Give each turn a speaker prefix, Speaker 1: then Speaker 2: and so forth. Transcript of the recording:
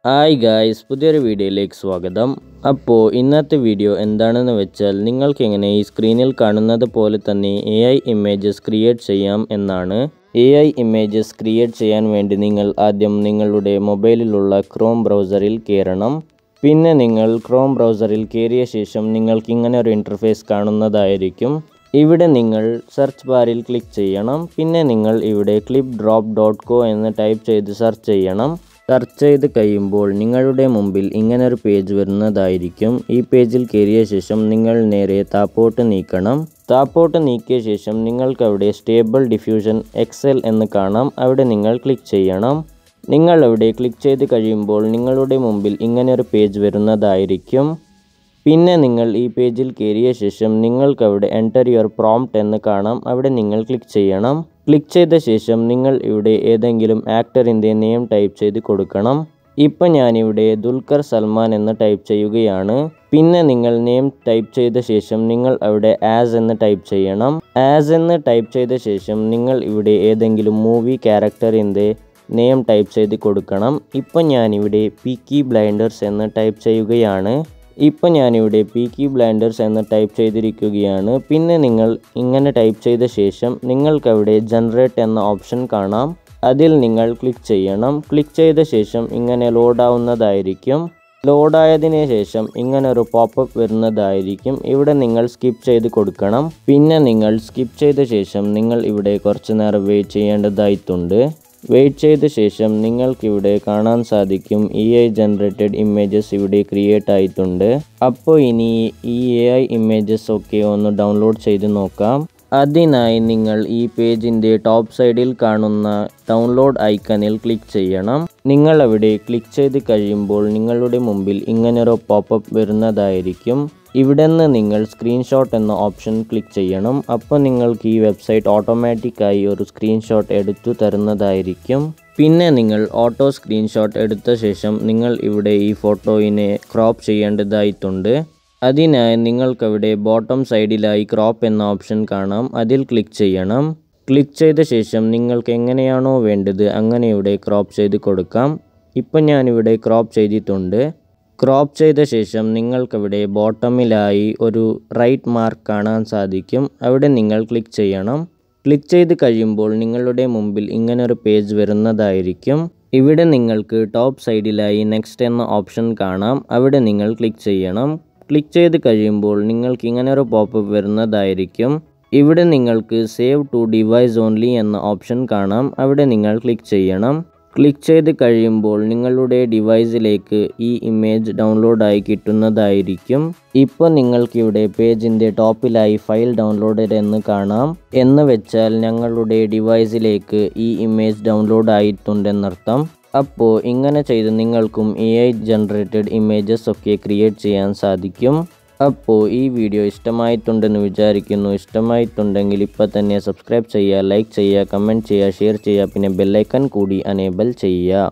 Speaker 1: Hi guys, പുതിയൊരു വീഡിയോയിലേക്ക് സ്വാഗതം. അപ്പോൾ ഇന്നത്തെ വീഡിയോ എന്താണെന്ന് വെച്ചാൽ നിങ്ങൾക്ക് എങ്ങനെ ഈ സ്ക്രീനിൽ കാണുന്നത് പോലെ തന്നെ AI ഇമേജസ് ക്രിയേറ്റ് ചെയ്യാം എന്നാണ്. AI ഇമേജസ് ക്രിയേറ്റ് ചെയ്യാൻ വേണ്ടി നിങ്ങൾ ആദ്യം നിങ്ങളുടെ മൊബൈലിലുള്ള ക്രോം ബ്രൗസറിൽ കയറണം. പിന്നെ നിങ്ങൾ ക്രോം ബ്രൗസറിൽ കയറിയ ശേഷം നിങ്ങൾക്ക് ഇങ്ങനെ ഒരു ഇൻ്റർഫേസ് കാണുന്നതായിരിക്കും. ഇവിടെ നിങ്ങൾ സെർച്ച് ബാറിൽ ക്ലിക്ക് ചെയ്യണം. പിന്നെ നിങ്ങൾ ഇവിടെ clipdrop.co എന്ന് ടൈപ്പ് ചെയ്ത് സെർച്ച് ചെയ്യണം. സെർച്ച് ചെയ്ത് കഴിയുമ്പോൾ നിങ്ങളുടെ മുമ്പിൽ ഇങ്ങനൊരു പേജ് വരുന്നതായിരിക്കും. ഈ പേജിൽ കയറിയ ശേഷം നിങ്ങൾ നേരെ താപ്പോട്ട് നീക്കണം. താപ്പോട്ട് നീക്കിയ ശേഷം നിങ്ങൾക്ക് അവിടെ സ്റ്റേബിൾ ഡിഫ്യൂഷൻ XL എന്ന് കാണാം. അവിടെ നിങ്ങൾ ക്ലിക്ക് ചെയ്യണം. നിങ്ങൾ അവിടെ ക്ലിക്ക് ചെയ്ത് കഴിയുമ്പോൾ നിങ്ങളുടെ മുമ്പിൽ ഇങ്ങനൊരു പേജ് വരുന്നതായിരിക്കും. പിന്നെ നിങ്ങൾ ഈ പേജിൽ കയറിയ ശേഷം നിങ്ങൾക്കവിടെ എൻ്റർ യുവർ പ്രോംപ്റ്റ് എന്ന് കാണാം. അവിടെ നിങ്ങൾ ക്ലിക്ക് ചെയ്യണം. ക്ലിക്ക് ചെയ്ത ശേഷം നിങ്ങൾ ഇവിടെ ഏതെങ്കിലും ആക്ടറിൻ്റെ നെയിം ടൈപ്പ് ചെയ്ത് കൊടുക്കണം. ഇപ്പം ഞാനിവിടെ ദുൽഖർ സൽമാൻ എന്ന് ടൈപ്പ് ചെയ്യുകയാണ്. പിന്നെ നിങ്ങൾ നെയിം ടൈപ്പ് ചെയ്ത ശേഷം നിങ്ങൾ അവിടെ ആസ് എന്ന് ടൈപ്പ് ചെയ്യണം. ആസ് എന്ന് ടൈപ്പ് ചെയ്ത ശേഷം നിങ്ങൾ ഇവിടെ ഏതെങ്കിലും മൂവി ക്യാരക്ടറിൻ്റെ നെയിം ടൈപ്പ് ചെയ്ത് കൊടുക്കണം. ഇപ്പം ഞാനിവിടെ പീക്കി ബ്ലൈൻഡേഴ്സ് എന്ന് ടൈപ്പ് ചെയ്യുകയാണ്. ഇപ്പം ഞാനിവിടെ പീക്കി ബ്ലൈൻഡേഴ്സ് എന്ന് ടൈപ്പ് ചെയ്തിരിക്കുകയാണ്. പിന്നെ നിങ്ങൾ ഇങ്ങനെ ടൈപ്പ് ചെയ്ത ശേഷം നിങ്ങൾക്കവിടെ ജനറേറ്റ് എന്ന ഓപ്ഷൻ കാണാം. അതിൽ നിങ്ങൾ ക്ലിക്ക് ചെയ്യണം. ക്ലിക്ക് ചെയ്ത ശേഷം ഇങ്ങനെ ലോഡാവുന്നതായിരിക്കും. ലോഡായതിനു ശേഷം ഇങ്ങനെ ഒരു പോപ്പപ്പ് വരുന്നതായിരിക്കും. ഇവിടെ നിങ്ങൾ സ്കിപ്പ് ചെയ്ത് കൊടുക്കണം. പിന്നെ നിങ്ങൾ സ്കിപ്പ് ചെയ്ത ശേഷം നിങ്ങൾ ഇവിടെ കുറച്ച് നേരം വെയിറ്റ് ചെയ്യേണ്ടതായിട്ടുണ്ട്. വെയിറ്റ് ചെയ്ത ശേഷം നിങ്ങൾക്കിവിടെ കാണാൻ സാധിക്കും AI ജനറേറ്റഡ് ഇമേജസ് ഇവിടെ ക്രിയേറ്റ് ആയിട്ടുണ്ട്. അപ്പോൾ ഇനി ഈ AI ഇമേജസ് ഒക്കെ ഒന്ന് ഡൗൺലോഡ് ചെയ്ത് നോക്കാം. അതിനായി നിങ്ങൾ ഈ പേജിൻ്റെ ടോപ്പ് സൈഡിൽ കാണുന്ന ഡൗൺലോഡ് ഐക്കണിൽ ക്ലിക്ക് ചെയ്യണം. നിങ്ങൾ അവിടെ ക്ലിക്ക് ചെയ്ത് കഴിയുമ്പോൾ നിങ്ങളുടെ മുമ്പിൽ ഇങ്ങനൊരു പോപ്പപ്പ് വരുന്നതായിരിക്കും. ഇവിടെ നിന്ന് നിങ്ങൾ സ്ക്രീൻഷോട്ട് എന്ന ഓപ്ഷൻ ക്ലിക്ക് ചെയ്യണം. അപ്പോൾ നിങ്ങൾക്ക് ഈ വെബ്സൈറ്റ് ഓട്ടോമാറ്റിക്കായി ഒരു സ്ക്രീൻഷോട്ട് എടുത്തു തരുന്നതായിരിക്കും. പിന്നെ നിങ്ങൾ ഓട്ടോ സ്ക്രീൻഷോട്ട് എടുത്ത ശേഷം നിങ്ങൾ ഇവിടെ ഈ ഫോട്ടോയിനെ ക്രോപ്പ് ചെയ്യേണ്ടതായിട്ടുണ്ട്. അതിനായി നിങ്ങൾക്കവിടെ ബോട്ടം സൈഡിലായി ക്രോപ്പ് എന്ന ഓപ്ഷൻ കാണാം. അതിൽ ക്ലിക്ക് ചെയ്യണം. ക്ലിക്ക് ചെയ്ത ശേഷം നിങ്ങൾക്ക് എങ്ങനെയാണോ വേണ്ടത് അങ്ങനെ ഇവിടെ ക്രോപ്പ് ചെയ്ത് കൊടുക്കാം. ഇപ്പം ഞാനിവിടെ ക്രോപ്പ് ചെയ്തിട്ടുണ്ട്. ക്രോപ്പ് ചെയ്ത ശേഷം നിങ്ങൾക്കവിടെ ബോട്ടമിലായി ഒരു റൈറ്റ് മാർക്ക് കാണാൻ സാധിക്കും. അവിടെ നിങ്ങൾ ക്ലിക്ക് ചെയ്യണം. ക്ലിക്ക് ചെയ്ത് കഴിയുമ്പോൾ നിങ്ങളുടെ മുമ്പിൽ ഇങ്ങനൊരു പേജ് വരുന്നതായിരിക്കും. ഇവിടെ നിങ്ങൾക്ക് ടോപ്പ് സൈഡിലായി നെക്സ്റ്റ് എന്ന ഓപ്ഷൻ കാണാം. അവിടെ നിങ്ങൾ ക്ലിക്ക് ചെയ്യണം. ക്ലിക്ക് ചെയ്ത് കഴിയുമ്പോൾ നിങ്ങൾക്ക് ഇങ്ങനൊരു പോപ്പപ്പ് വരുന്നതായിരിക്കും. ഇവിടെ നിങ്ങൾക്ക് സേവ് ടു ഡിവൈസ് ഓൺലി എന്ന ഓപ്ഷൻ കാണാം. അവിടെ നിങ്ങൾ ക്ലിക്ക് ചെയ്യണം. ക്ലിക്ക് ചെയ്ത് കഴിയുമ്പോൾ നിങ്ങളുടെ ഡിവൈസിലേക്ക് ഈ ഇമേജ് ഡൗൺലോഡായി കിട്ടുന്നതായിരിക്കും. ഇപ്പോൾ നിങ്ങൾക്കിവിടെ പേജിൻ്റെ ടോപ്പിലായി ഫയൽ ഡൗൺലോഡഡ് എന്ന് കാണാം. എന്ന് വെച്ചാൽ ഞങ്ങളുടെ ഡിവൈസിലേക്ക് ഈ ഇമേജ് ഡൗൺലോഡ് ആയിട്ടുണ്ടെന്നർത്ഥം. അപ്പോൾ ഇങ്ങനെ ചെയ്ത് നിങ്ങൾക്കും AI ജനറേറ്റഡ് ഇമേജസ് ഒക്കെ ക്രിയേറ്റ് ചെയ്യാൻ സാധിക്കും. അപ്പോൾ ഈ വീഡിയോ ഇഷ്ടമായിട്ടുണ്ടെന്ന് വിചാരിക്കുന്നു. ഇഷ്ടമായിട്ടുണ്ടെങ്കിൽ ഇപ്പോൾ തന്നെ സബ്സ്ക്രൈബ് ചെയ്യുക, ലൈക്ക് ചെയ്യുക, കമൻറ്റ് ചെയ്യുക, ഷെയർ ചെയ്യുക. പിന്നെ ബെല്ലൈക്കൺ കൂടി അനേബിൾ ചെയ്യുക.